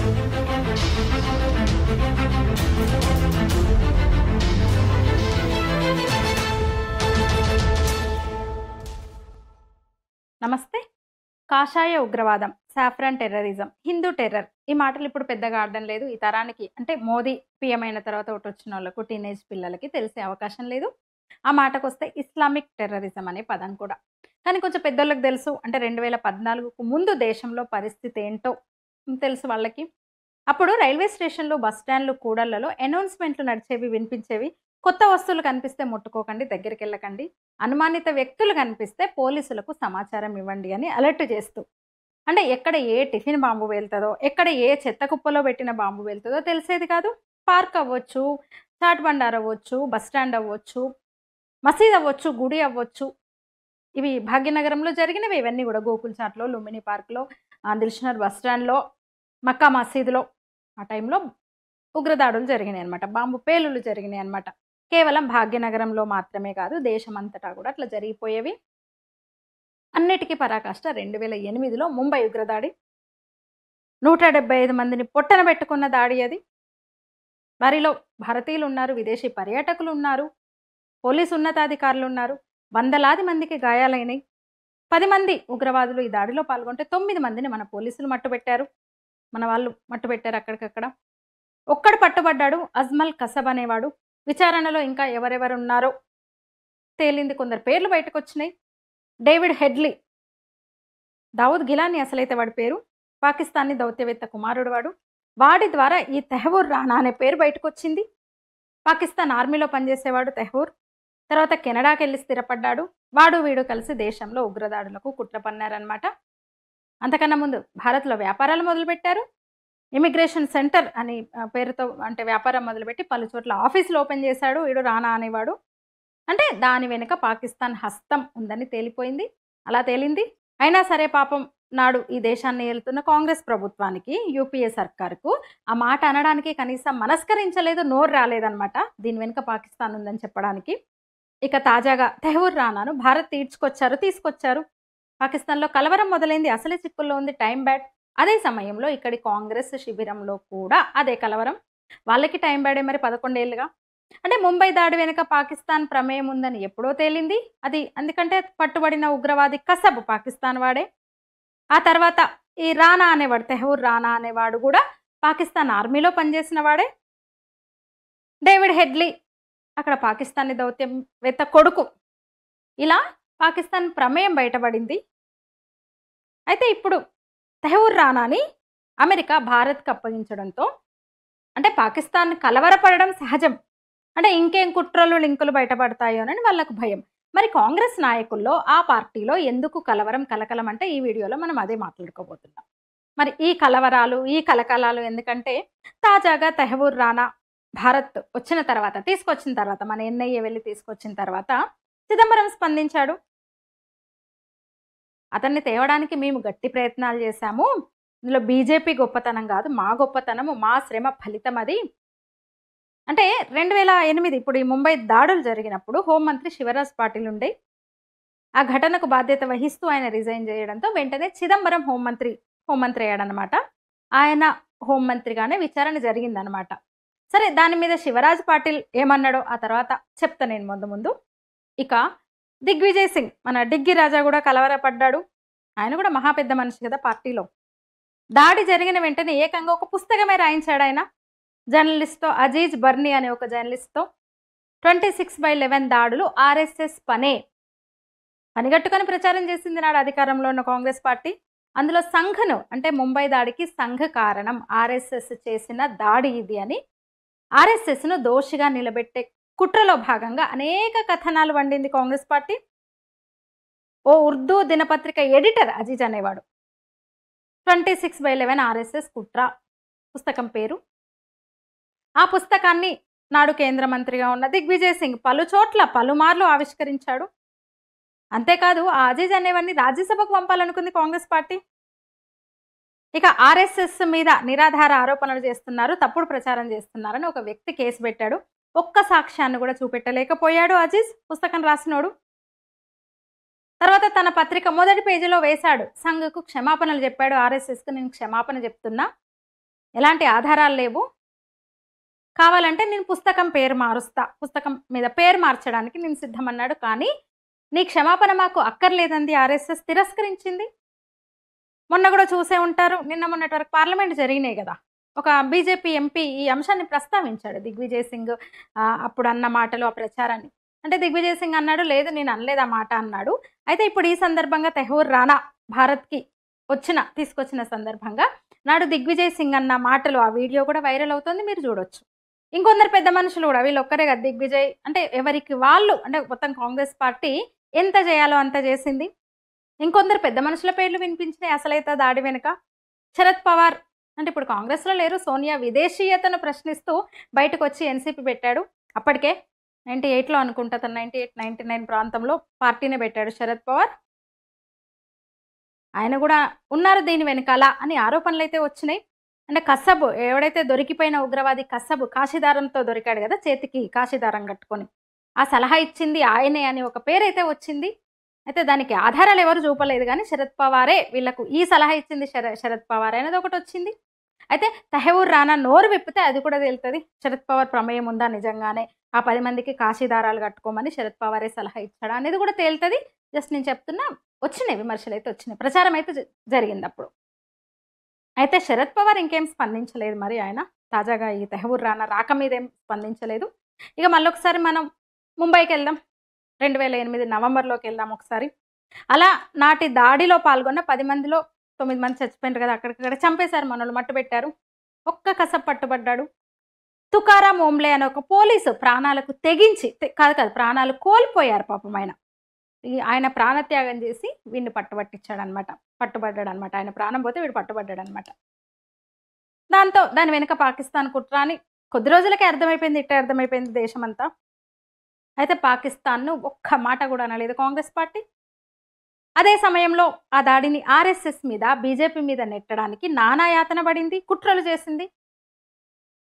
నమస్తే. కాషాయ ఉగ్రవాదం, సాఫ్రాన్ టెర్రరిజం, హిందూ టెర్రర్ ఈ మాటలు ఇప్పుడు పెద్దగా ఆడడం లేదు. ఈ తరానికి అంటే మోదీ పీఎం అయిన తర్వాత ఒకటొచ్చినోళ్ళకు, టీనేజ్ పిల్లలకి తెలిసే అవకాశం లేదు. ఆ మాటకొస్తే ఇస్లామిక్ టెర్రరిజం అనే పదం కూడా. కానీ కొంచెం పెద్దోళ్ళకి తెలుసు. అంటే 2014కు ముందు దేశంలో పరిస్థితి ఏంటో తెలుసు వాళ్ళకి. అప్పుడు రైల్వే స్టేషన్‌లు, బస్ స్టాండ్‌లు, కూడళ్లలో అనౌన్స్‌మెంట్లు నడిచేవి, వినిపించేవి. కొత్త వస్తువులు కనిపిస్తే ముట్టుకోకండి, దగ్గరికెళ్ళకండి. అనుమానిత వ్యక్తులు కనిపిస్తే పోలీసులకు సమాచారం ఇవ్వండి అని అలర్ట్ చేస్తూ. అంటే ఎక్కడ ఏ టిఫిన్ బాంబు పేలుతదో, ఎక్కడ ఏ చెత్త కుప్పలో పెట్టిన బాంబు పేలుతదో తెలిసేది కాదు. పార్క్ అవ్వచ్చు, చాట్ బండార్ అవ్వచ్చు, బస్ స్టాండ్ అవ్వచ్చు, మసీద్ అవ్వచ్చు, గుడి అవ్వచ్చు. ఇవి భాగ్యనగరంలో జరిగినవి ఇవన్నీ గూడా. గోకుల్ చాట్‌లో, లుంబిని పార్క్‌లో, దిల్‌షుఖ్‌నగర్ బస్ స్టాండ్‌లో, మక్కా మసీదులో ఆ టైంలో ఉగ్రదాడులు జరిగినాయన్నమాట. బాంబు పేలుళ్ళు జరిగినాయన్నమాట. కేవలం భాగ్యనగరంలో మాత్రమే కాదు, దేశమంతటా గూడా అట్లా జరిగిపోయేవి. అన్నిటికి పరాకాష్ట 2008లో ముంబై ఉగ్రదాడి. 175 మందిని పొట్టన పెట్టుకున్న దాడి అది. వారిలో భారతీయులున్నారు, విదేశీ పర్యాటకులున్నారు, పోలీసు ఉన్నతాధికారులున్నారు. వందలాది మందికి గాయాలైనయి. 10 మంది ఉగ్రవాదులు ఈ దాడిలో పాల్గొంటే 9 మందిని మన పోలీసులు మట్టుబెట్టారు. మన వాళ్ళు మట్టుబెట్టారు అక్కడికక్కడ. ఒక్కడు పట్టుబడ్డాడు, అజ్మల్ కసబ్ అనేవాడు. విచారణలో ఇంకా ఎవరెవరున్నారో తేలింది. కొందరు పేర్లు బయటకొచ్చినాయి. డేవిడ్ హెడ్లీ, దావూద్ గిలానీ అసలైతే వాడి పేరు. పాకిస్తానీ దౌత్యవేత్త కుమారుడు వాడు. వాడి ద్వారా ఈ తెహ్వూర్ రానా అనే పేరు బయటకొచ్చింది. పాకిస్తాన్ ఆర్మీలో పనిచేసేవాడు తెహ్వూర్. తర్వాత కెనడాకెళ్ళి స్థిరపడ్డాడు. వాడు వీడు కలిసి దేశంలో ఉగ్రదాడులకు కుట్ర పన్నారనమాట. అంతకన్నా ముందు భారత్‌లో వ్యాపారాలు మొదలుపెట్టారు. ఇమిగ్రేషన్ సెంటర్ అని పేరుతో అంటే వ్యాపారం మొదలుపెట్టి పలు చోట్ల ఆఫీసులు ఓపెన్ చేశాడు ఈడు రానా అనేవాడు. అంటే దాని వెనుక పాకిస్తాన్ హస్తం ఉందని తేలిపోయింది. అలా తేలింది. అయినా సరే పాపం నాడు ఈ దేశాన్ని ఏలుతున్న కాంగ్రెస్ ప్రభుత్వానికి, యూపీఏ సర్కార్‌కు ఆ మాట అనడానికి కనీసం మనస్కరించలేదు, నోరు రాలేదనమాట. దీని వెనుక పాకిస్తాన్ ఉందని చెప్పడానికి. ఇక తాజాగా తెహ్వూర్ రానాను భారత్ తీసుకొచ్చారు. పాకిస్తాన్‌లో కలవరం మొదలైంది. అసలే చిక్కుల్లో ఉంది. Time bad. అదే సమయంలో ఇక్కడి కాంగ్రెస్ శిబిరంలో కూడా అదే కలవరం. వాళ్ళకి టైం బ్యాడే మరి 11 ఏళ్లుగా. అంటే ముంబై దాడి వెనుక పాకిస్తాన్ ప్రమేయం ఉందని ఎప్పుడో తేలింది. అది ఎందుకంటే పట్టుబడిన ఉగ్రవాది కసబ్ పాకిస్తాన్ వాడే. ఆ తర్వాత ఈ రానా అనేవాడు, తెహ్వూర్ రానా అనేవాడు కూడా పాకిస్తాన్ ఆర్మీలో పనిచేసిన వాడే. డేవిడ్ హెడ్లీ అక్కడ పాకిస్తానీ దౌత్యవేత్త కొడుకు. ఇలా పాకిస్తాన్ ప్రమేయం బయటపడింది. అయితే ఇప్పుడు తెహ్వూర్ రానాని అమెరికా భారత్‌కి అప్పగించడంతో అంటే పాకిస్తాన్ కలవరపడడం సహజం. అంటే ఇంకేం కుట్రలు, లింకులు బయటపడతాయోనని వాళ్ళకు భయం. మరి కాంగ్రెస్ నాయకుల్లో, ఆ పార్టీలో ఎందుకు కలవరం, కలకలం అంటే ఈ వీడియోలో మనం అదే మాట్లాడుకోబోతున్నాం. మరి ఈ కలవరాలు, ఈ కలకలాలు ఎందుకంటే తాజాగా తెహ్వూర్ రానా భారత్ తీసుకొచ్చిన తర్వాత మన ఎన్ఐఏ వెళ్ళి తీసుకొచ్చిన తర్వాత చిదంబరం స్పందించాడు. అతన్ని తేవడానికి మేము గట్టి ప్రయత్నాలు చేశాము. ఇందులో బీజేపీ గొప్పతనం కాదు, మా గొప్పతనము, మా శ్రమ ఫలితం అది. అంటే 2008 ఇప్పుడు ఈ ముంబై దాడులు జరిగినప్పుడు హోంమంత్రి శివరాజ్ పాటిల్ ఉండే. ఆ ఘటనకు బాధ్యత వహిస్తూ ఆయన రిజైన్ చేయడంతో వెంటనే చిదంబరం హోంమంత్రి అయ్యాడనమాట. ఆయన హోంమంత్రిగానే విచారణ జరిగిందనమాట. సరే, దాని మీద శివరాజ్ పాటిల్ ఏమన్నాడో ఆ తర్వాత చెప్తా నేను ముందు. ఇక దిగ్విజయ్ సింగ్, మన డిగ్గీ రాజా కూడా కలవరపడ్డాడు. ఆయన కూడా మహా పెద్ద మనిషి కదా పార్టీలో. దాడి జరిగిన వెంటనే ఏకంగా ఒక పుస్తకమే రాయించాడు ఆయన. జర్నలిస్ట్తో అజీజ్ బర్నీ అనే ఒక జర్నలిస్ట్తో 26/11 దాడులు ఆర్ఎస్ఎస్ పనిగట్టుకొని ప్రచారం చేసింది నాడు అధికారంలో ఉన్న కాంగ్రెస్ పార్టీ. అందులో సంఘ్ను అంటే ముంబై దాడికి సంఘ్ కారణం, ఆర్ఎస్ఎస్ చేసిన దాడి ఇది అని ఆర్ఎస్ఎస్ను దోషిగా నిలబెట్టే కుట్రలో భాగంగా అనేక కథనాలు వండింది కాంగ్రెస్ పార్టీ. ఓ ఉర్దూ దినపత్రిక ఎడిటర్ అజీజ్ అనేవాడు. 26/11 ఆర్ఎస్ఎస్ కుట్ర పుస్తకం పేరు. ఆ పుస్తకాన్ని నాడు కేంద్ర మంత్రిగా ఉన్న దిగ్విజయ్ సింగ్ పలుమార్లు ఆవిష్కరించాడు. అంతేకాదు ఆ అజీజ్ అనేవాడిని రాజ్యసభకు పంపాలనుకుంది కాంగ్రెస్ పార్టీ. ఇక ఆర్ఎస్ఎస్ మీద నిరాధార ఆరోపణలు చేస్తున్నారు, తప్పుడు ప్రచారం చేస్తున్నారని ఒక వ్యక్తి కేసు పెట్టాడు. ఒక్క సాక్ష్యాన్ని కూడా చూపెట్టలేకపోయాడు అజీజ్, పుస్తకం రాసినోడు. తర్వాత తన పత్రిక మొదటి పేజీలో వేశాడు, సంఘ్కు క్షమాపణలు చెప్పాడు. ఆర్ఎస్ఎస్కు నేను క్షమాపణ చెప్తున్నా, ఎలాంటి ఆధారాలు లేవు, కావాలంటే నేను పుస్తకం పేరు మారుస్తా, పుస్తకం మీద పేరు మార్చడానికి నేను సిద్ధమన్నాడు. కానీ నీ క్షమాపణ మాకు అక్కర్లేదంది ఆర్ఎస్ఎస్ తిరస్కరించింది. మొన్న కూడా చూసే ఉంటారు, నిన్న మొన్నటి వరకు పార్లమెంట్ జరిగినాయి కదా, ఒక బీజేపీ ఎంపీ ఈ అంశాన్ని ప్రస్తావించాడు, దిగ్విజయ్ సింగ్ అప్పుడు అన్న మాటలు, ఆ ప్రచారాన్ని. అంటే దిగ్విజయ్ సింగ్ అన్నాడు, లేదు నేను అనలేదు ఆ మాట అన్నాడు. అయితే ఇప్పుడు ఈ సందర్భంగా తెహూర్ రానా భారత్కి తీసుకొచ్చిన సందర్భంగా నాడు దిగ్విజయ్ సింగ్ అన్న మాటలు, ఆ వీడియో కూడా వైరల్ అవుతుంది, మీరు చూడొచ్చు. ఇంకొందరు పెద్ద మనుషులు కూడా, వీళ్ళు ఒక్కరే కదా దిగ్విజయ్, అంటే ఎవరికి వాళ్ళు, అంటే మొత్తం కాంగ్రెస్ పార్టీ ఎంత చేయాలో అంత చేసింది. ఇంకొందరు పెద్ద మనుషుల పేర్లు వినిపించినాయి అసలైతే దాడి వెనుక. శరద్ పవార్ అంటే ఇప్పుడు కాంగ్రెస్లో లేరు, సోనియా విదేశీయతను ప్రశ్నిస్తూ బయటకు వచ్చి ఎన్సీపీ పెట్టాడు. అప్పటికే 98లో అనుకుంటా, తను 98, 99 ప్రాంతంలో పార్టీనే పెట్టాడు శరద్ పవార్. ఆయన కూడా ఉన్నారు దీని వెనకాల అని ఆరోపణలు అయితే వచ్చినాయి. అంటే కసబ్ ఎవడైతే దొరికిపోయిన ఉగ్రవాది కసబ్ కాశీదారంతో దొరికాడు కదా, చేతికి కాశీదారం కట్టుకొని, ఆ సలహా ఇచ్చింది ఆయనే అని ఒక పేరైతే వచ్చింది. అయితే దానికి ఆధారాలు ఎవరు చూపలేదు, కానీ శరద్ పవారే వీళ్లకు ఈ సలహా ఇచ్చింది, శరద్ పవార్ అనేది ఒకటి వచ్చింది. అయితే తెహూర్ రానా నోరు విప్పితే అది కూడా తేలుతుంది, శరద్ పవార్ ప్రమేయం ఉందా నిజంగానే, ఆ 10 మందికి కాశీదారాలు కట్టుకోమని శరద్ పవారే సలహా ఇచ్చాడా అనేది కూడా తేలుతుంది. జస్ట్ నేను చెప్తున్నా, వచ్చినాయి విమర్శలు అయితే వచ్చినాయి, ప్రచారం అయితే జరిగింది అప్పుడు. అయితే శరద్ పవార్ ఇంకేం స్పందించలేదు, మరి ఆయన తాజాగా ఈ తెహూర్ రానా రాక మీద ఏం స్పందించలేదు. ఇక మళ్ళొకసారి మనం ముంబైకి వెళ్దాం, 2008 నవంబర్లోకి వెళ్దాం ఒకసారి. అలా నాటి దాడిలో పాల్గొన్న 10 మందిలో 9 మంది చచ్చిపోయినారు కదా, అక్కడికక్కడ చంపేశారు, మనోళ్ళు మట్టు పెట్టారు. ఒక్క కసబ్ పట్టుబడ్డాడు, తుకారాం ఓంబ్లే అనే ఒక పోలీసు ప్రాణాలకు తెగించి కాదు ప్రాణాలు కోల్పోయారు పాపం ఆయన ప్రాణత్యాగం చేసి వీడిని పట్టుబడ్డాడు అనమాట. ఆయన ప్రాణం పోతే వీడు పట్టుబడ్డాడు అనమాట. దాంతో దాని వెనుక పాకిస్తాన్ కుట్ర అని కొద్ది రోజులకే అర్థమైపోయింది, ఇట్టే అర్థమైపోయింది దేశమంతా. అయితే పాకిస్తాన్ను ఒక్క మాట కూడా అనలేదు కాంగ్రెస్ పార్టీ. అదే సమయంలో ఆ దాడిని ఆర్ఎస్ఎస్ మీద, బీజేపీ మీద నెట్టడానికి నానాయాతన పడింది, కుట్రలు చేసింది.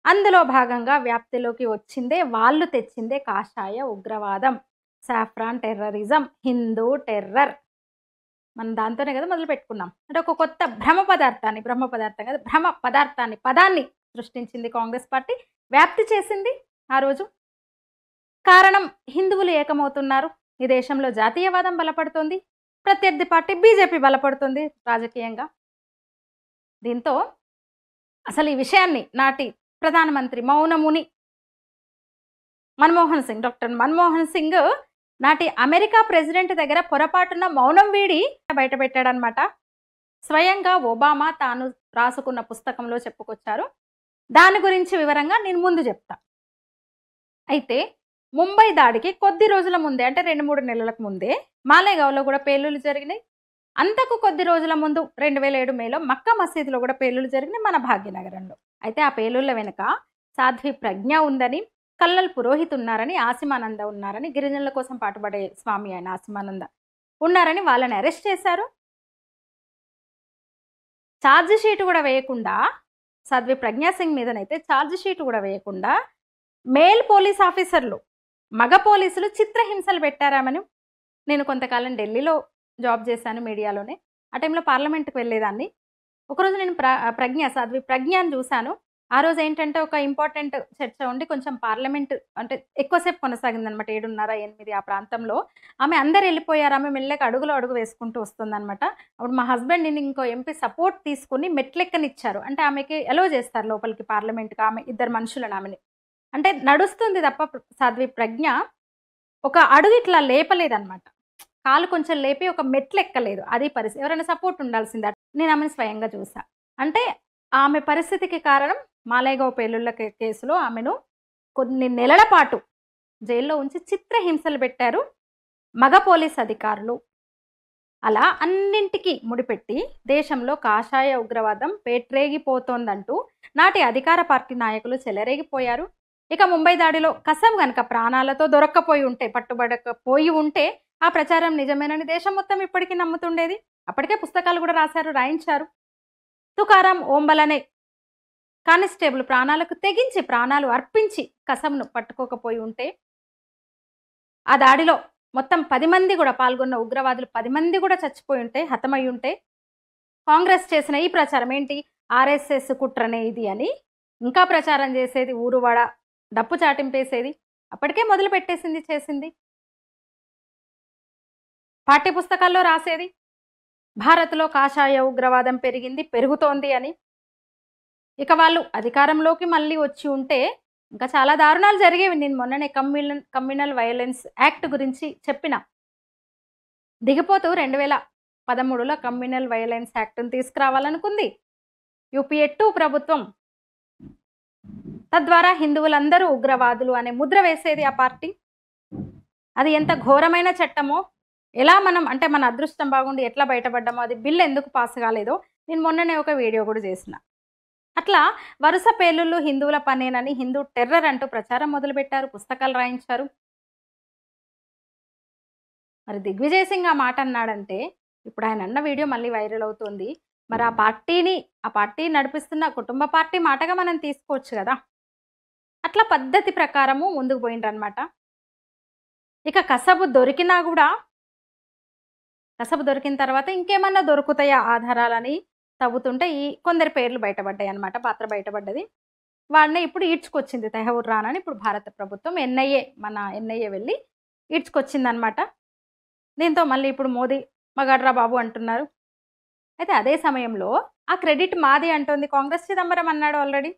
అందులో భాగంగా వ్యాప్తిలోకి వచ్చిందే, వాళ్ళు తెచ్చిందే కాషాయ ఉగ్రవాదం, సాఫ్రాన్ టెర్రరిజం, హిందూ టెర్రర్. మనం దాంతోనే కదా మొదలు పెట్టుకున్నాం. అంటే ఒక కొత్త భ్రమ పదార్థాన్ని పదాన్ని సృష్టించింది కాంగ్రెస్ పార్టీ, వ్యాప్తి చేసింది ఆ రోజు. కారణం, హిందువులు ఏకమవుతున్నారు, ఈ దేశంలో జాతీయవాదం బలపడుతుంది, ప్రత్యర్థి పార్టీ బీజేపీ బలపడుతుంది రాజకీయంగా. దీంతో అసలు ఈ విషయాన్ని నాటి ప్రధానమంత్రి మౌనముని డాక్టర్ మన్మోహన్ సింగ్ నాటి అమెరికా ప్రెసిడెంట్ దగ్గర పొరపాటున మౌనం వీడి బయటపెట్టాడనమాట. స్వయంగా ఒబామా తాను రాసుకున్న పుస్తకంలో చెప్పుకొచ్చారు. దాని గురించి వివరంగా నేను ముందు చెప్తా. అయితే ముంబై దాడికి కొద్ది రోజుల ముందే, అంటే 2-3 నెలలకు ముందే మాలేగావ్లో కూడా పేలుళ్లు జరిగినాయి. అంతకు కొద్ది రోజుల ముందు 2007 మేలో మక్కా మసీదులో కూడా పేలుళ్లు జరిగినాయి మన భాగ్యనగరంలో. అయితే ఆ పేలుళ్ల వెనుక సాధ్వి ప్రజ్ఞ ఉందని, కల్లల్ పురోహిత్ ఉన్నారని, ఆసిమానంద ఉన్నారని, గిరిజనుల కోసం పాటుపడే స్వామి ఆయన ఆసిమానంద ఉన్నారని వాళ్ళని అరెస్ట్ చేశారు. ఛార్జ్ షీట్ కూడా వేయకుండా, సాధ్వి ప్రజ్ఞా సింగ్ మీదనైతే ఛార్జ్ షీట్ కూడా వేయకుండా మేల్ పోలీస్ ఆఫీసర్లు, మగ పోలీసులు చిత్రహింసలు పెట్టారామని. నేను కొంతకాలం ఢిల్లీలో జాబ్ చేశాను మీడియాలోనే, ఆ టైంలో పార్లమెంట్కి వెళ్ళేదాన్ని. ఒకరోజు నేను సాధ్వి ప్రజ్ఞని చూశాను. ఆ రోజు ఏంటంటే ఒక ఇంపార్టెంట్ చర్చ ఉండి కొంచెం పార్లమెంట్ అంటే ఎక్కువసేపు కొనసాగిందనమాట, 7:30-8 ఆ ప్రాంతంలో. ఆమె అందరు వెళ్ళిపోయారు, ఆమె మెల్లగా అడుగు వేసుకుంటూ వస్తుందనమాట. అప్పుడు మా హస్బెండ్ నేను ఇంకో ఎంపీ సపోర్ట్ తీసుకుని మెట్లెక్కనిచ్చారు, అంటే ఆమెకి ఎలో చేస్తారు లోపలికి పార్లమెంట్కి, ఆమె 2 మనుషులను ఆమెని. అంటే నడుస్తుంది తప్ప సాధ్వి ప్రజ్ఞ ఒక అడుగు ఇట్లా లేపలేదనమాట, కాలు కొంచెం లేపి ఒక మెట్లు ఎక్కలేదు. అది పరిస్థితి, ఎవరైనా సపోర్ట్ ఉండాల్సిందే. నేను ఆమెను స్వయంగా చూసా. అంటే ఆమె పరిస్థితికి కారణం మాలేగావ్ పేలుళ్ల కేసులో ఆమెను కొన్ని నెలల పాటు జైల్లో ఉంచి చిత్రహింసలు పెట్టారు మగ పోలీస్ అధికారులు. అలా అన్నింటికీ ముడిపెట్టి దేశంలో కాషాయ ఉగ్రవాదం పేట్రేగిపోతోందంటూ నాటి అధికార పార్టీ నాయకులు చెలరేగిపోయారు. ఇక ముంబై దాడిలో కసబ్ గనక ప్రాణాలతో దొరక్కపోయి ఉంటే, పట్టుబడకపోయి ఉంటే ఆ ప్రచారం నిజమేనని దేశం మొత్తం ఇప్పటికీ నమ్ముతుండేది. అప్పటికే పుస్తకాలు కూడా రాయించారు. తుకారాం ఓంబలనే కానిస్టేబుల్ ప్రాణాలకు తెగించి, ప్రాణాలు అర్పించి కసబ్ను పట్టుకోకపోయి ఉంటే, ఆ దాడిలో మొత్తం 10 మంది కూడా పాల్గొన్న ఉగ్రవాదులు 10 మంది కూడా చచ్చిపోయి ఉంటే, హతమై ఉంటే, కాంగ్రెస్ చేసిన ఈ ప్రచారం ఏంటి, ఆర్ఎస్ఎస్ కుట్రనే ఇది అని ఇంకా ప్రచారం చేసేది, ఊరువాడ డప్పు చాటింపేసేది అప్పటికే మొదలు పెట్టేసింది, చేసింది. పాఠ్యపుస్తకాల్లో రాసేది భారత్లో కాషాయ ఉగ్రవాదం పెరిగింది, పెరుగుతోంది అని. ఇక వాళ్ళు అధికారంలోకి మళ్ళీ వచ్చి ఉంటే ఇంకా చాలా దారుణాలు జరిగేవి. నేను మొన్ననే కమ్యూనల్ వైలెన్స్ యాక్ట్ గురించి చెప్పిన. దిగిపోతూ 2013లో కమ్యూనల్ వైలెన్స్ యాక్ట్ని తీసుకురావాలనుకుంది యూపీఏ 2 ప్రభుత్వం. తద్వారా హిందువులందరూ ఉగ్రవాదులు అనే ముద్ర వేసేది ఆ పార్టీ. అది ఎంత ఘోరమైన చట్టమో, ఎలా మనం అంటే మన అదృష్టం బాగుండి ఎట్లా బయటపడ్డామో, అది బిల్ ఎందుకు పాస్ కాలేదో నేను మొన్ననే ఒక వీడియో కూడా చేసిన. అట్లా వరుస పేలుళ్ళు హిందువుల పనేనని హిందూ టెర్రర్ అంటూ ప్రచారం మొదలుపెట్టారు, పుస్తకాలు రాయించారు. మరి దిగ్విజయ్ సింగ్ ఆ మాట అన్నాడంటే ఇప్పుడు ఆయన అన్న వీడియో మళ్ళీ వైరల్ అవుతుంది. మరి ఆ పార్టీ నడిపిస్తున్న కుటుంబ పార్టీ మాటగా మనం తీసుకోవచ్చు కదా. అట్లా పద్ధతి ప్రకారము ముందుకు పోయిండ్రనమాట. ఇక కసబు దొరికినా కూడా, కసబు దొరికిన తర్వాత ఇంకేమన్నా దొరుకుతాయా ఆధారాలని తవ్వుతుంటే ఈ కొందరి పేర్లు బయటపడ్డాయి అనమాట. పాత్ర బయటపడ్డది. వాడిని ఇప్పుడు ఈడ్చుకొచ్చింది తెహూర్ రానాని. ఇప్పుడు భారత ప్రభుత్వం మన ఎన్ఐఏ వెళ్ళి ఈడ్చుకొచ్చిందనమాట. దీంతో మళ్ళీ ఇప్పుడు మోదీ మగాడ్రా బాబు అంటున్నారు. అయితే అదే సమయంలో ఆ క్రెడిట్ మాది అంటోంది కాంగ్రెస్. చిదంబరం అన్నాడు ఆల్రెడీ.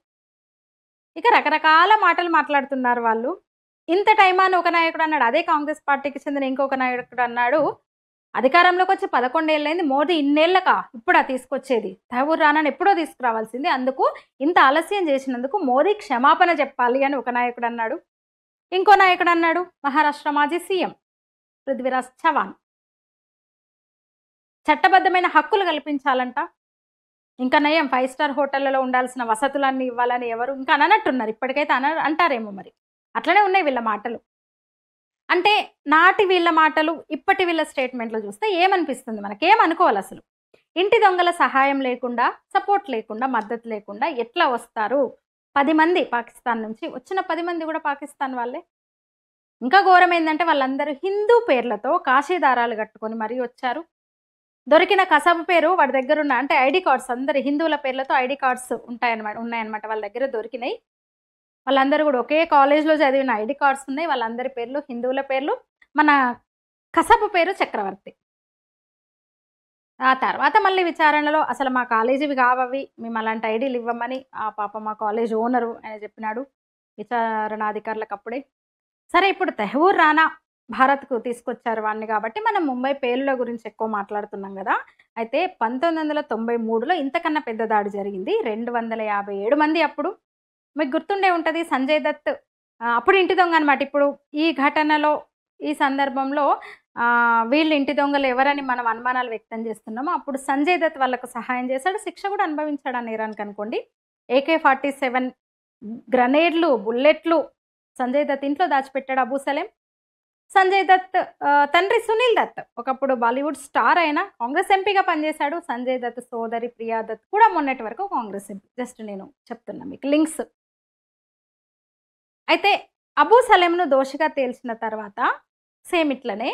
ఇక రకరకాల మాటలు మాట్లాడుతున్నారు వాళ్ళు. ఇంత టైమా అని ఒక నాయకుడు అన్నాడు. అదే కాంగ్రెస్ పార్టీకి చెందిన ఇంకొక నాయకుడు అన్నాడు, అధికారంలోకి వచ్చి 11 ఏళ్ళైంది, మోదీ ఇన్నేళ్ళకా ఇప్పుడా తీసుకొచ్చేది, తెహూర్ రానాని ఎప్పుడో తీసుకురావాల్సింది, అందుకు ఇంత ఆలస్యం చేసినందుకు మోదీ క్షమాపణ చెప్పాలి అని ఒక నాయకుడు అన్నాడు. ఇంకో నాయకుడు అన్నాడు, మహారాష్ట్ర మాజీ సీఎం పృథ్వీరాజ్ చవాన్, చట్టబద్ధమైన హక్కులు కల్పించాలంట. ఇంకా నయం 5 స్టార్ హోటళ్లలో ఉండాల్సిన వసతులన్నీ ఇవ్వాలని ఎవరు ఇంకా అననట్టున్నారు. ఇప్పటికైతే అంటారేమో మరి. అట్లనే ఉన్నాయి వీళ్ళ మాటలు. అంటే నాటి వీళ్ళ మాటలు ఇప్పటి వీళ్ళ స్టేట్మెంట్లు చూస్తే ఏమనిపిస్తుంది, మనకేమనుకోవాలి అసలు. ఇంటి దొంగల సహాయం లేకుండా, సపోర్ట్ లేకుండా, మద్దతు లేకుండా ఎట్లా వస్తారు? 10 మంది పాకిస్తాన్ నుంచి వచ్చిన 10 మంది కూడా పాకిస్తాన్ వాళ్ళే. ఇంకా ఘోరం ఏంటంటే వాళ్ళందరూ హిందూ పేర్లతో కాశీదారాలు కట్టుకొని మరీ వచ్చారు. దొరికిన కసబు పేరు వాడి దగ్గర ఉన్న అంటే ఐడి కార్డ్స్, అందరు హిందువుల పేర్లతో ఐడి కార్డ్స్ ఉన్నాయన్నమాట వాళ్ళ దగ్గర దొరికినాయి. వాళ్ళందరూ కూడా ఒకే కాలేజ్లో చదివిన ఐడి కార్డ్స్ ఉన్నాయి. వాళ్ళందరి పేర్లు హిందువుల పేర్లు. మన కసబు పేరు చక్రవర్తి. ఆ తర్వాత మళ్ళీ విచారణలో అసలు మా కాలేజీవి కావవి, మేము అలాంటి ఐడీలు ఇవ్వమని మా కాలేజ్ ఓనరు ఆయన చెప్పినాడు విచారణాధికారులకు అప్పుడే. సరే, ఇప్పుడు తెహూర్ రానా భారత్కు తీసుకొచ్చారు వాడిని కాబట్టి మనం ముంబై పేలుల గురించి ఎక్కువ మాట్లాడుతున్నాం కదా. అయితే 1993లో ఇంతకన్నా పెద్ద దాడి జరిగింది. 257 మంది. అప్పుడు మీకు గుర్తుండే ఉంటుంది, సంజయ్ దత్ అప్పుడు ఇంటి దొంగ అనమాట. ఇప్పుడు ఈ ఘటనలో ఈ సందర్భంలో వీళ్ళు ఇంటి దొంగలు ఎవరని మనం అనుమానాలు వ్యక్తం చేస్తున్నామో అప్పుడు సంజయ్ దత్ వాళ్ళకు సహాయం చేశాడు, శిక్ష కూడా అనుభవించాడు ఆ నేరానికి అనుకోండి. AK-47 గ్రనేడ్లు, బుల్లెట్లు సంజయ్ దత్ ఇంట్లో దాచిపెట్టాడు అబూ సలేం. సంజయ్ దత్ తండ్రి సునీల్ దత్ ఒకప్పుడు బాలీవుడ్ స్టార్ అయిన కాంగ్రెస్ ఎంపీగా పనిచేశాడు. సంజయ్ దత్ సోదరి ప్రియా దత్ కూడా మొన్నటి వరకు కాంగ్రెస్ ఎంపీ. జస్ట్ నేను చెప్తున్నా మీకు లింక్స్. అయితే అబూ సలేంను దోషిగా తేల్చిన తర్వాత సేమ్ ఇట్లనే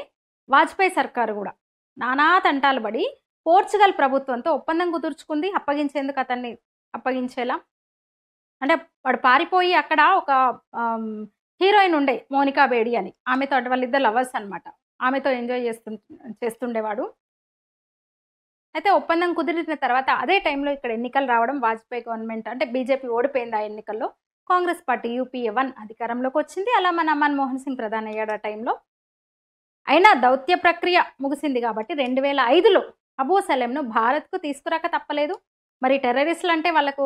వాజ్పేయి సర్కారు కూడా నానా తంటాలు పడి పోర్చుగల్ ప్రభుత్వంతో ఒప్పందం కుదుర్చుకుంది అప్పగించేందుకు, అతన్ని అప్పగించేలా. అంటే వాడు పారిపోయి అక్కడ ఒక హీరోయిన్ ఉండే మోనికా బేడి అని, ఆమెతో వాళ్ళిద్దరు లవర్స్ అనమాట, ఆమెతో ఎంజాయ్ చేస్తుండేవాడు. అయితే ఒప్పందం కుదిరిన తర్వాత అదే టైంలో ఇక్కడ ఎన్నికలు రావడం, వాజ్పేయి గవర్నమెంట్ అంటే బీజేపీ ఓడిపోయింది ఆ ఎన్నికల్లో. కాంగ్రెస్ పార్టీ యూపీఏ 1 అధికారంలోకి వచ్చింది. అలా మన మన్మోహన్ సింగ్ ప్రధాని అయ్యాడు ఆ టైంలో. అయినా దౌత్య ప్రక్రియ ముగిసింది కాబట్టి 2005లో అబూ సలేంను భారత్కు తీసుకురాక తప్పలేదు. మరి టెర్రరిస్టులు అంటే వాళ్ళకు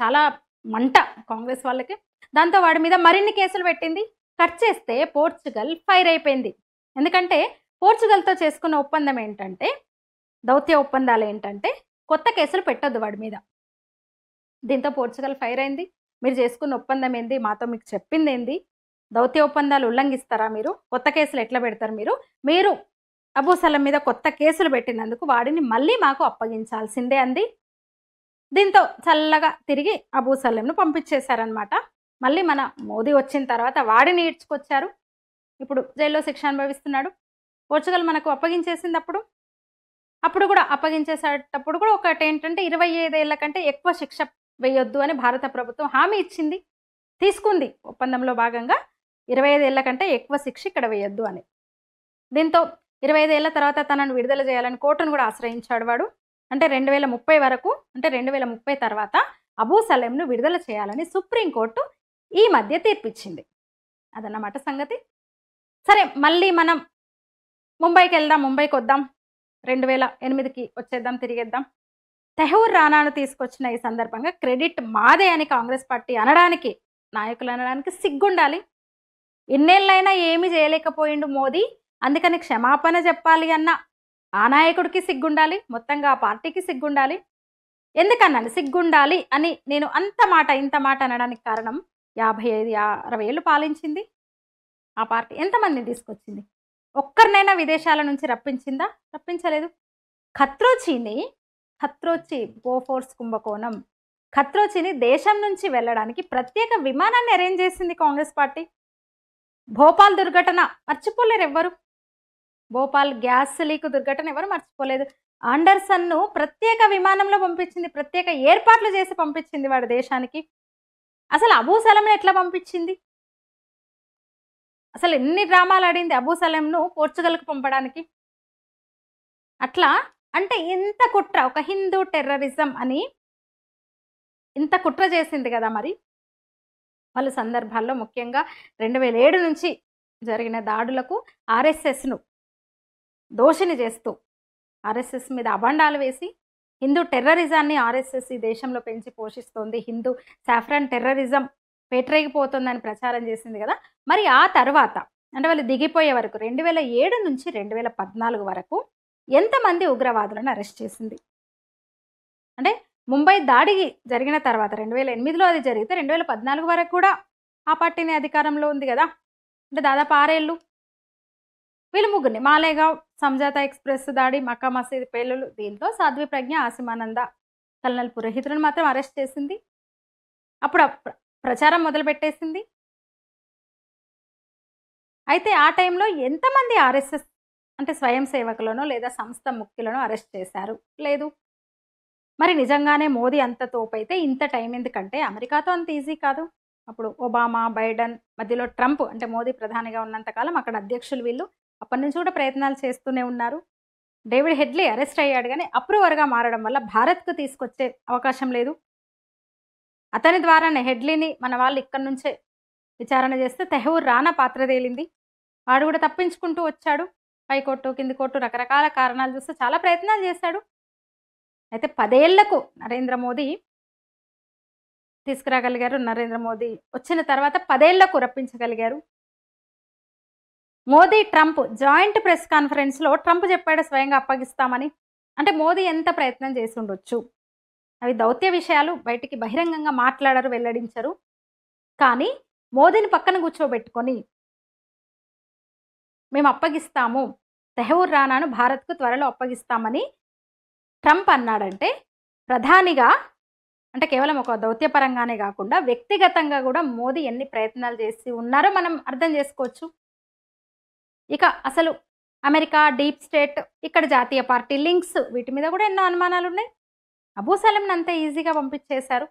చాలా మంట కాంగ్రెస్ వాళ్ళకి. దాంతో వాడి మీద మరిన్ని కేసులు పెట్టింది. కట్ చేస్తే పోర్చుగల్ ఫైర్ అయిపోయింది. ఎందుకంటే పోర్చుగల్తో చేసుకున్న ఒప్పందం ఏంటంటే, దౌత్య ఒప్పందాలు ఏంటంటే కొత్త కేసులు పెట్టొద్దు వాడి మీద. దీంతో పోర్చుగల్ ఫైర్ అయింది. మీరు చేసుకున్న ఒప్పందం ఏంది, మాతో మీకు చెప్పింది ఏంది, దౌత్య ఒప్పందాలు ఉల్లంఘిస్తారా మీరు, కొత్త కేసులు ఎట్లా పెడతారు మీరు అబూ సలేం మీద కొత్త కేసులు పెట్టినందుకు వాడిని మళ్ళీ మాకు అప్పగించాల్సిందే అంది. దీంతో చల్లగా తిరిగి అబూ సలేంను పంపించేశారనమాట. మళ్ళీ మన మోదీ వచ్చిన తర్వాత వాడిని ఈడ్చుకొచ్చారు. ఇప్పుడు జైల్లో శిక్ష అనుభవిస్తున్నాడు. పోర్చుగల్ మనకు అప్పగించేసింది. అప్పుడు అప్పుడు కూడా అప్పగించేసేటప్పుడు కూడా ఒకటి ఏంటంటే 25 ఏళ్ల కంటే ఎక్కువ శిక్ష వేయొద్దు అని భారత ప్రభుత్వం హామీ ఇచ్చింది, తీసుకుంది ఒప్పందంలో భాగంగా 25 ఏళ్ల కంటే ఎక్కువ శిక్ష ఇక్కడ వేయొద్దు అని. దీంతో 25 ఏళ్ల తర్వాత తనను విడుదల చేయాలని కోర్టును కూడా ఆశ్రయించాడు వాడు. అంటే 2030 వరకు, అంటే 2030 తర్వాత అబూ సలేంను విడుదల చేయాలని సుప్రీంకోర్టు ఈ మధ్య తీర్పిచ్చింది. అదన్నమాట సంగతి. సరే, మళ్ళీ మనం ముంబైకి వెళ్దాం, ముంబైకి వద్దాం. 2008కి వచ్చేద్దాం, తిరిగేద్దాం. తెహూర్ రానాను తీసుకొచ్చిన ఈ సందర్భంగా క్రెడిట్ మాదే అని కాంగ్రెస్ పార్టీ అనడానికి, నాయకులు అనడానికి సిగ్గుండాలి. ఇన్నేళ్ళైనా ఏమీ చేయలేకపోయిండు మోదీ, అందుకని క్షమాపణ చెప్పాలి అన్న ఆ నాయకుడికి సిగ్గుండాలి, మొత్తంగా ఆ పార్టీకి సిగ్గుండాలి. ఎందుకన్నాను సిగ్గుండాలి అని నేను ఇంత మాట అనడానికి కారణం, 55-60 ఏళ్ళు పాలించింది ఆ పార్టీ. ఎంతమందిని తీసుకొచ్చింది? ఒక్కరినైనా విదేశాల నుంచి రప్పించిందా? రప్పించలేదు. ఖత్రోచి బోఫోర్స్ కుంభకోణం, ఖత్రోచిని దేశం నుంచి వెళ్ళడానికి ప్రత్యేక విమానాన్ని అరేంజ్ చేసింది కాంగ్రెస్ పార్టీ. భోపాల్ దుర్ఘటన మర్చిపోలేరు ఎవ్వరు. భోపాల్ గ్యాస్ లీక్ దుర్ఘటన ఎవరు మర్చిపోలేదు. ఆండర్సన్ను ప్రత్యేక విమానంలో పంపించింది, ప్రత్యేక ఏర్పాట్లు చేసి పంపించింది వాడి దేశానికి. అసలు అబూ సలేంను ఎట్లా పంపించింది? అసలు ఎన్ని డ్రామాలు ఆడింది అబూ సలేంను పోర్చుగల్కి పంపడానికి. అట్లా అంటే ఇంత కుట్ర, ఒక హిందూ టెర్రరిజం అని ఇంత కుట్ర చేసింది కదా. మరి పలు సందర్భాల్లో ముఖ్యంగా 2007 నుంచి జరిగిన దాడులకు ఆర్ఎస్ఎస్ను దోషిని చేస్తూ, ఆర్ఎస్ఎస్ మీద అబండాలు వేసి హిందూ టెర్రరిజాన్ని ఆర్ఎస్ఎస్ ఈ దేశంలో పెంచి పోషిస్తోంది, హిందూ సాఫ్రాన్ టెర్రరిజం పేటరేగిపోతుందని ప్రచారం చేసింది కదా. మరి ఆ తర్వాత అంటే వాళ్ళు దిగిపోయే వరకు 2007 నుంచి 2014 వరకు ఎంతమంది ఉగ్రవాదులను అరెస్ట్ చేసింది? అంటే ముంబై దాడి జరిగిన తర్వాత 2008లో అది జరిగితే 2014 వరకు కూడా ఆ పార్టీని అధికారంలో ఉంది కదా. అంటే దాదాపు 6 ఏళ్ళు. వీళ్ళు ముగ్గురిని, మాలేగావ్ సంజాతా ఎక్స్ప్రెస్ దాడి, మక్కా మసీద్ పేలులు, దీంట్లో సాధ్వి ప్రజ్ఞ, ఆసిమానంద, కల్నల్ పురోహితులను మాత్రం అరెస్ట్ చేసింది. అప్పుడు ప్రచారం మొదలుపెట్టేసింది. అయితే ఆ టైంలో ఎంతమంది ఆర్ఎస్ఎస్ అంటే స్వయం సేవకులను లేదా సంస్థ ముఖ్యులను అరెస్ట్ చేశారు? లేదు. మరి నిజంగానే మోదీ అంత తోపైతే ఇంత టైం ఎందుకంటే అమెరికాతో అంత ఈజీ కాదు. అప్పుడు ఒబామా, బైడెన్, మధ్యలో ట్రంప్, అంటే మోదీ ప్రధానిగా ఉన్నంతకాలం అక్కడ అధ్యక్షులు వీళ్ళు అప్పటి నుంచి కూడా ప్రయత్నాలు చేస్తూనే ఉన్నారు. డేవిడ్ హెడ్లీ అరెస్ట్ అయ్యాడు, కానీ అప్రూవర్గా మారడం వల్ల భారత్కు తీసుకొచ్చే అవకాశం లేదు. అతని ద్వారానే హెడ్లీని మన వాళ్ళు ఇక్కడి నుంచే విచారణ చేస్తే తెహూర్ రానా పాత్ర తేలింది. వాడు కూడా తప్పించుకుంటూ వచ్చాడు. పైకోర్టు, కింది కోర్టు, రకరకాల కారణాలు చూస్తే చాలా ప్రయత్నాలు చేశాడు. అయితే 10 ఏళ్లకు నరేంద్ర మోదీ తీసుకురాగలిగారు. నరేంద్ర మోదీ వచ్చిన తర్వాత 10 ఏళ్లకు రప్పించగలిగారు. మోదీ ట్రంప్ జాయింట్ ప్రెస్ కాన్ఫరెన్స్లో ట్రంప్ చెప్పాడు స్వయంగా అప్పగిస్తామని. అంటే మోదీ ఎంత ప్రయత్నం చేసి ఉండొచ్చు. అవి దౌత్య విషయాలు, బయటికి బహిరంగంగా మాట్లాడరు, వెల్లడించరు. కానీ మోదీని పక్కన కూర్చోబెట్టుకొని మేము అప్పగిస్తాము, తెహూర్ రానాను భారత్కు త్వరలో అప్పగిస్తామని ట్రంప్ అన్నాడంటే ప్రధానిగా, అంటే కేవలం ఒక దౌత్యపరంగానే కాకుండా వ్యక్తిగతంగా కూడా మోదీ ఎన్ని ప్రయత్నాలు చేసి ఉన్నారో మనం అర్థం చేసుకోవచ్చు. ఇక అసలు అమెరికా, డీప్ స్టేట్, ఇక్కడ జాతీయ పార్టీ లింక్స్, వీటి మీద కూడా ఎన్నో అనుమానాలు ఉన్నాయి. అబూ సలేంను అంత ఈజీగా పంపించేశారు,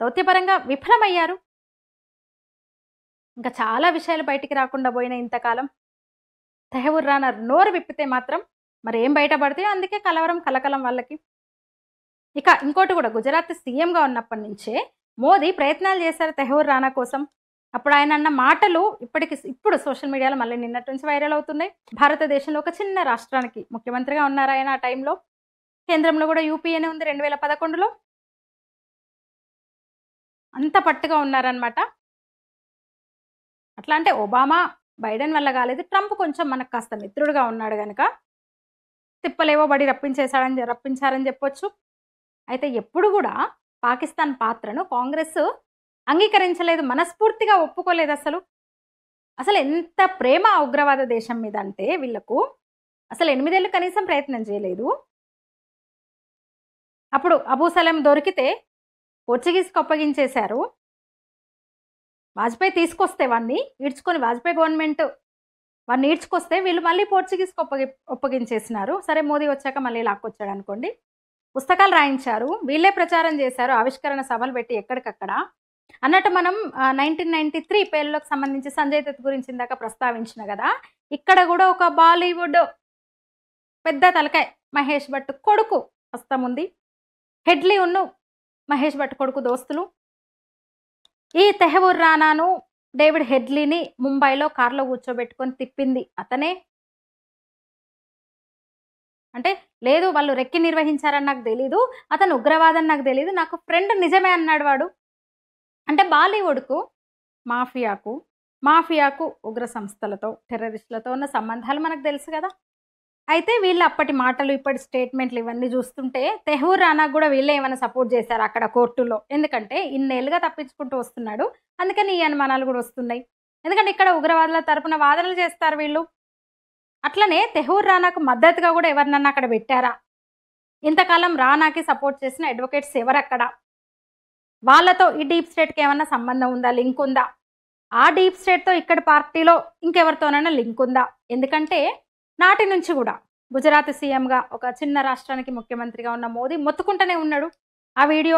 దౌత్యపరంగా విఫలమయ్యారు. ఇంకా చాలా విషయాలు బయటికి రాకుండా పోయిన ఇంతకాలం. తెహూర్ రానా నోరు విప్పితే మాత్రం మరి ఏం బయటపడతాయో, అందుకే కలకలం వాళ్ళకి. ఇక ఇంకోటి కూడా, గుజరాత్ సీఎంగా ఉన్నప్పటి నుంచే మోదీ ప్రయత్నాలు చేశారు తెహూర్ రానా కోసం. అప్పుడు ఆయన అన్న మాటలు ఇప్పుడు సోషల్ మీడియాలో మళ్ళీ నిన్నటి నుంచి వైరల్ అవుతున్నాయి. భారతదేశంలో ఒక చిన్న రాష్ట్రానికి ముఖ్యమంత్రిగా ఉన్నారు ఆయన ఆ టైంలో. కేంద్రంలో కూడా యూపీఏనే ఉంది 2011లో. అంత పట్టుగా ఉన్నారనమాట. అట్లా అంటే ఒబామా, బైడెన్ వల్ల కాలేదు, ట్రంప్ కొంచెం మనకు కాస్త మిత్రుడుగా ఉన్నాడు కనుక తిప్పలేవో బడి రప్పించారని చెప్పొచ్చు. అయితే ఎప్పుడు కూడా పాకిస్తాన్ పాత్రను కాంగ్రెస్ అంగీకరించలేదు, మనస్ఫూర్తిగా ఒప్పుకోలేదు. అసలు ఎంత ప్రేమ ఉగ్రవాద దేశం మీద అంటే వీళ్లకు అసలు 8 ఏళ్ళు కనీసం ప్రయత్నం చేయలేదు. అప్పుడు అబూ సలేం దొరికితే పోర్చుగీస్కి అప్పగించేశారు. వాజ్పేయి తీసుకొస్తే వాడిని ఈడ్చుకొని వాజ్పేయి గవర్నమెంట్ వాడిని ఈడ్చుకొస్తే వీళ్ళు మళ్ళీ పోర్చుగీస్కి ఒప్పగించేసినారు. సరే మోదీ వచ్చాక మళ్ళీ లాక్కొచ్చాడు అనుకోండి. పుస్తకాలు రాయించారు, వీళ్ళే ప్రచారం చేశారు, ఆవిష్కరణ సభలు పెట్టి ఎక్కడికక్కడ. అన్నట్టు మనం 1993 పేలులకు సంబంధించి సంజయ్ దత్ గురించి ఇందాక ప్రస్తావించిన కదా, ఇక్కడ కూడా ఒక బాలీవుడ్ పెద్ద తలకాయ మహేష్ భట్ కొడుకు హస్తం ఉంది. హెడ్లీ ఉన్ను మహేష్ భట్ కొడుకు దోస్తులు. ఈ తెహవూర్ రానాను డేవిడ్ హెడ్లీని ముంబైలో కార్లో కూర్చోబెట్టుకొని తిప్పింది అతనే. అంటే లేదు వాళ్ళు రెక్కి నిర్వహించారని నాకు తెలీదు, అతను ఉగ్రవాదని నాకు తెలీదు, నాకు ఫ్రెండ్ నిజమే అన్నాడు వాడు. అంటే బాలీవుడ్కు మాఫియాకు ఉగ్ర సంస్థలతో టెర్రరిస్టులతో ఉన్న సంబంధాలు మనకు తెలుసు కదా. అయితే వీళ్ళు అప్పటి మాటలు ఇప్పటి స్టేట్మెంట్లు ఇవన్నీ చూస్తుంటే తెహూర్ రానాకు కూడా వీళ్ళే ఏమైనా సపోర్ట్ చేశారు అక్కడ కోర్టులో. ఎందుకంటే ఇన్నేళ్ళుగా తప్పించుకుంటూ వస్తున్నాడు, అందుకని ఈ అనుమానాలు కూడా వస్తున్నాయి. ఎందుకంటే ఇక్కడ ఉగ్రవాదుల తరపున వాదనలు చేస్తారు వీళ్ళు. అట్లనే తెహూర్ రానాకు మద్దతుగా కూడా ఎవరినన్నా అక్కడ పెట్టారా? ఇంతకాలం రానాకి సపోర్ట్ చేసిన అడ్వకేట్స్ ఎవరక్కడ? వాళ్ళతో ఈ డీప్ స్టేట్కి ఏమన్నా సంబంధం ఉందా, లింక్ ఉందా? ఆ డీప్ స్టేట్తో ఇక్కడ పార్టీలో ఇంకెవరితోనైనా లింక్ ఉందా? ఎందుకంటే నాటి నుంచి కూడా గుజరాత్ సీఎంగా ఒక చిన్న రాష్ట్రానికి ముఖ్యమంత్రిగా ఉన్న మోదీ మొత్తుకుంటూనే ఉన్నాడు. ఆ వీడియో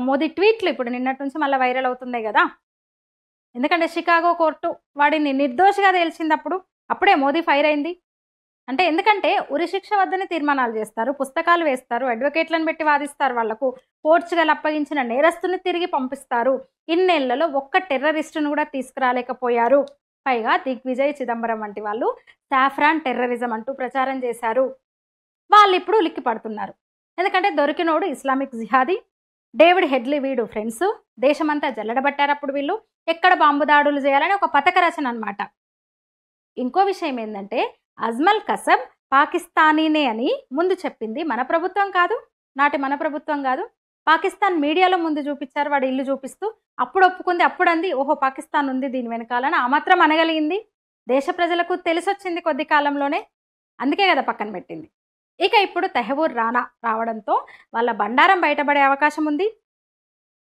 మోదీ ట్వీట్లు ఇప్పుడు నిన్నటి నుంచి మళ్ళీ వైరల్ అవుతున్నాయి కదా. ఎందుకంటే షికాగో కోర్టు వాడిని నిర్దోషిగా తేల్చిందప్పుడు అప్పుడే మోదీ ఫైర్ అయింది. అంటే ఎందుకంటే ఉరిశిక్ష వద్దని తీర్మానాలు చేస్తారు, పుస్తకాలు వేస్తారు, అడ్వకేట్లను పెట్టి వాదిస్తారు, వాళ్లకు పోర్చుగల్ అప్పగించిన నేరస్తుని తిరిగి పంపిస్తారు. ఇన్నేళ్లలో ఒక్క టెర్రరిస్టును కూడా తీసుకురాలేకపోయారు. పైగా దిగ్విజయ్ చిదంబరం వంటి వాళ్ళు సాఫ్రాన్ టెర్రరిజం అంటూ ప్రచారం చేశారు. వాళ్ళు ఇప్పుడు ఉలిక్కి పడుతున్నారు. ఎందుకంటే దొరికినోడు ఇస్లామిక్ జిహాదీ, డేవిడ్ హెడ్లీ వీడు ఫ్రెండ్స్, దేశమంతా జల్లడబట్టారు అప్పుడు వీళ్ళు. ఎక్కడ బాంబు దాడులు చేయాలని ఒక పథక రచన అనమాట. ఇంకో విషయం ఏంటంటే అజ్మల్ కసబ్ పాకిస్తానీనే అని ముందు చెప్పింది మన ప్రభుత్వం కాదు, నాటి మన ప్రభుత్వం కాదు, పాకిస్తాన్ మీడియాలో ముందు చూపించారు. వాడు ఇల్లు చూపిస్తూ అప్పుడు ఒప్పుకుంది, అప్పుడు అంది ఓహో పాకిస్తాన్ ఉంది దీని వెనకాలని ఆ మాత్రం అనగలిగింది. దేశ ప్రజలకు తెలిసొచ్చింది కొద్ది కాలంలోనే, అందుకే కదా పక్కన పెట్టింది. ఇక ఇప్పుడు తెహవూర్ రానా రావడంతో వాళ్ళ బండారం బయటపడే అవకాశం ఉంది.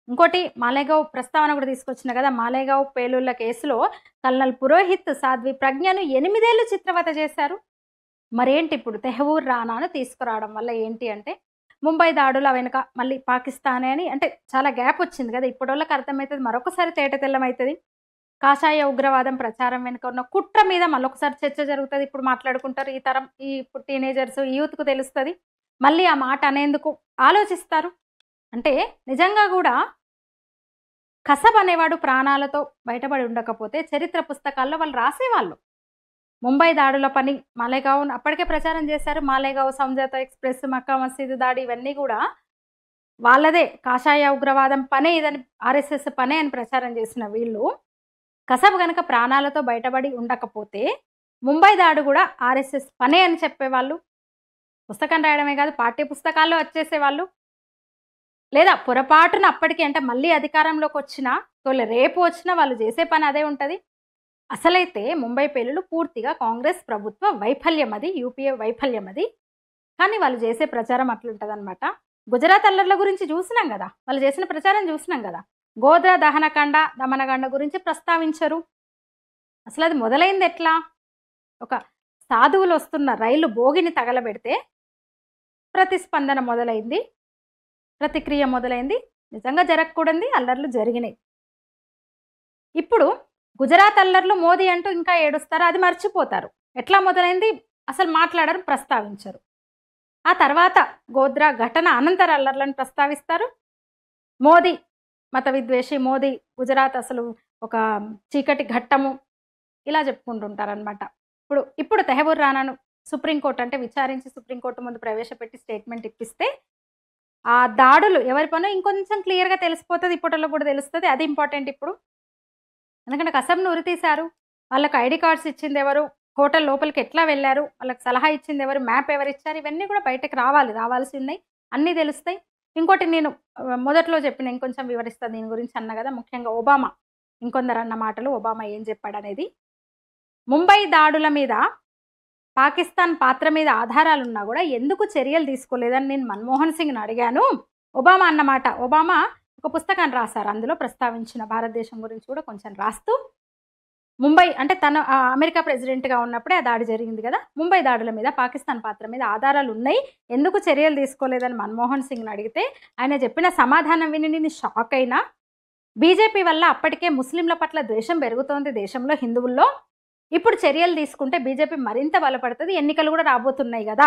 ఇంకోటి మాలేగావ్ ప్రస్తావన కూడా తీసుకొచ్చిన కదా, మాలేగావ్ పేలుళ్ల కేసులో కల్నల్ పురోహిత్ సాధ్వి ప్రజ్ఞను 8 ఏళ్ళు చిత్రవత చేశారు. మరేంటి ఇప్పుడు తెహవూర్ రానాను తీసుకురావడం వల్ల ఏంటి అంటే ముంబై దాడుల వెనుక మళ్ళీ పాకిస్తానే అని, అంటే చాలా గ్యాప్ వచ్చింది కదా, ఇప్పటివరకు అర్థమవుతుంది, మరొకసారి తేట తెల్లమవుతుంది. కాషాయ ఉగ్రవాదం ప్రచారం వెనుక ఉన్న కుట్ర మీద మళ్ళొకసారి చర్చ జరుగుతుంది. ఇప్పుడు మాట్లాడుకుంటారు ఈ తరం, ఈ టీనేజర్స్, యూత్కు తెలుస్తుంది. మళ్ళీ ఆ మాట అనేందుకు ఆలోచిస్తారు. అంటే నిజంగా కూడా కసబ్ అనేవాడు ప్రాణాలతో బయటపడి ఉండకపోతే చరిత్ర పుస్తకాల్లో వాళ్ళు రాసేవాళ్ళు. ముంబై దాడుల పని మాలేగావ్ అప్పటికే ప్రచారం చేశారు. మాలేగావ్, సంజాత ఎక్స్ప్రెస్, మక్కా మసీదు దాడి ఇవన్నీ కూడా వాళ్ళదే, కాషాయ ఉగ్రవాదం పనే ఇదని, ఆర్ఎస్ఎస్ పనే అని ప్రచారం చేసిన వీళ్ళు కసబ్ కనుక ప్రాణాలతో బయటపడి ఉండకపోతే ముంబై దాడి కూడా ఆర్ఎస్ఎస్ పనే అని చెప్పేవాళ్ళు. పుస్తకం రాయడమే కాదు పాఠ్య పుస్తకాల్లో వచ్చేసేవాళ్ళు. లేదా పొరపాటున అప్పటికి అంటే మళ్ళీ అధికారంలోకి వచ్చినా రేపు వచ్చినా వాళ్ళు చేసే పని అదే ఉంటుంది. అసలైతే ముంబై పేలులు పూర్తిగా కాంగ్రెస్ ప్రభుత్వ వైఫల్యం, అది యూపీఏ వైఫల్యం అది. కానీ వాళ్ళు చేసే ప్రచారం అట్లుంటుంది అనమాట. గుజరాత్ అల్లర్ల గురించి చూసినాం కదా, వాళ్ళు చేసిన ప్రచారం చూసినాం కదా. గోద్రా దహనకాండ, దమనకాండ గురించి ప్రస్తావించరు. అసలు అది మొదలైంది ఎట్లా? ఒక సాధువులు వస్తున్న రైలు బోగిని తగలబెడితే ప్రతిస్పందన మొదలైంది, ప్రతిక్రియ మొదలైంది. నిజంగా జరగకూడదు అల్లర్లు జరిగినాయి. ఇప్పుడు గుజరాత్ అల్లర్లు మోదీ అంటూ ఇంకా ఏడుస్తారు, అది మర్చిపోతారు. ఎట్లా మొదలైంది అసలు మాట్లాడరు, ప్రస్తావించరు. ఆ తర్వాత గోద్రా ఘటన అనంతర అల్లర్లను ప్రస్తావిస్తారు. మోదీ మత విద్వేషి, మోదీ గుజరాత్ అసలు ఒక చీకటి ఘట్టము, ఇలా చెప్పుకుంటుంటారనమాట. ఇప్పుడు తెహవూర్ రానాను సుప్రీంకోర్టు అంటే విచారించి సుప్రీంకోర్టు ముందు ప్రవేశపెట్టి స్టేట్మెంట్ ఇప్పిస్తే ఆ దాడులు ఎవరి పనో ఇంకొంచెం క్లియర్గా తెలిసిపోతుంది, ఇప్పటిలో కూడా తెలుస్తుంది. అది ఇంపార్టెంట్ ఇప్పుడు. ఎందుకంటే కసబ్ను ఉరి తీశారు, వాళ్ళకి ఐడి కార్డ్స్ ఇచ్చింది ఎవరు, హోటల్ లోపలికి ఎట్లా వెళ్ళారు, వాళ్ళకి సలహా ఇచ్చింది ఎవరు, మ్యాప్ ఎవరు ఇచ్చారు, ఇవన్నీ కూడా బయటకు రావాల్సి ఉన్నాయి, అన్నీ తెలుస్తాయి. ఇంకోటి నేను మొదట్లో చెప్పిన ఇంకొంచెం వివరిస్తాను దీని గురించి అన్న కదా, ముఖ్యంగా ఒబామా ఇంకొందరు అన్న మాటలు, ఒబామా ఏం చెప్పాడు అనేది. ముంబై దాడుల మీద పాకిస్తాన్ పాత్ర మీద ఆధారాలు ఉన్నా కూడా ఎందుకు చర్యలు తీసుకోలేదని నేను మన్మోహన్ సింగ్ని అడిగాను. ఒబామా అన్నమాట. ఒబామా ఒక పుస్తకాన్ని రాశారు, అందులో ప్రస్తావించిన భారతదేశం గురించి కూడా కొంచెం రాస్తూ ముంబై అంటే తను అమెరికా ప్రెసిడెంట్గా ఉన్నప్పుడే ఆ దాడి జరిగింది కదా, ముంబై దాడుల మీద పాకిస్తాన్ పాత్ర మీద ఆధారాలు ఉన్నాయి, ఎందుకు చర్యలు తీసుకోలేదని మన్మోహన్ సింగ్ని అడిగితే ఆయన చెప్పిన సమాధానం విని నేను షాక్ అయినా. బీజేపీ వల్ల అప్పటికే ముస్లింల పట్ల ద్వేషం పెరుగుతోంది దేశంలో, హిందువుల్లో. ఇప్పుడు చర్యలు తీసుకుంటే బీజేపీ మరింత బలపడుతుంది, ఎన్నికలు కూడా రాబోతున్నాయి కదా,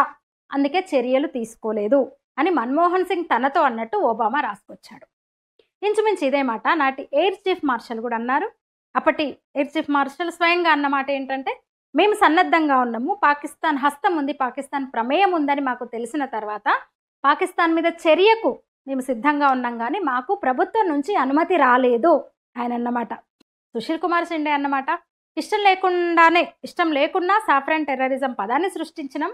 అందుకే చర్యలు తీసుకోలేదు అని మన్మోహన్ సింగ్ తనతో అన్నట్టు ఒబామా రాసుకొచ్చాడు. ఇంచుమించు ఇదే మాట నాటి ఎయిర్ చీఫ్ మార్షల్ కూడా అన్నారు. అప్పటి ఎయిర్ చీఫ్ మార్షల్ స్వయంగా అన్నమాట ఏంటంటే, మేము సన్నద్ధంగా ఉన్నాము, పాకిస్తాన్ హస్తం ఉంది, పాకిస్తాన్ ప్రమేయం ఉందని మాకు తెలిసిన తర్వాత పాకిస్తాన్ మీద చర్యకు మేము సిద్ధంగా ఉన్నాం, కానీ మాకు ప్రభుత్వం నుంచి అనుమతి రాలేదు ఆయన అన్నమాట. సుశీల్ కుమార్ షిండే అన్నమాట, ఇష్టం లేకున్నా సాఫ్రాన్ టెర్రరిజం పదాన్ని సృష్టించినాం.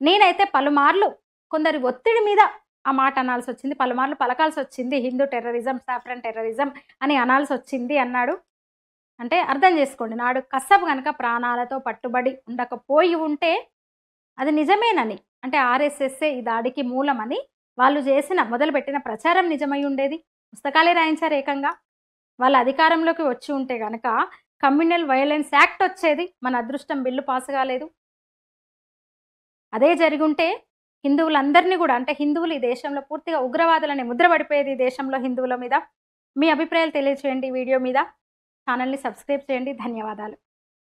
నేనైతే పలుమార్లు కొందరి ఒత్తిడి మీద ఆ మాట అనాల్సి వచ్చింది, పలుమార్లు పలకాల్సి వచ్చింది, హిందూ టెర్రరిజం, సాఫ్రాన్ టెర్రరిజం అని అనాల్సి వచ్చింది అన్నాడు. అంటే అర్థం చేసుకోండి, నాడు కసబ్ కనుక ప్రాణాలతో పట్టుబడి ఉండకపోయి ఉంటే అది నిజమేనని, అంటే ఆర్ఎస్ఎస్ఏ ఈ దాడికి మూలమని వాళ్ళు మొదలుపెట్టిన ప్రచారం నిజమై ఉండేది. పుస్తకాలే రాయించారు ఏకంగా. వాళ్ళ అధికారంలోకి వచ్చి ఉంటే కనుక కమ్యూనల్ వైలెన్స్ యాక్ట్ వచ్చేది, మన అదృష్టం బిల్లు పాస్ కాలేదు. అదే జరిగి ఉంటే హిందువులందరినీ కూడా, అంటే హిందువులు ఈ దేశంలో పూర్తిగా ఉగ్రవాదులనే ముద్ర పడిపోయేది దేశంలో హిందువుల మీద. మీ అభిప్రాయాలు తెలియచేయండి ఈ వీడియో మీద. ఛానల్ని సబ్స్క్రైబ్ చేయండి. ధన్యవాదాలు.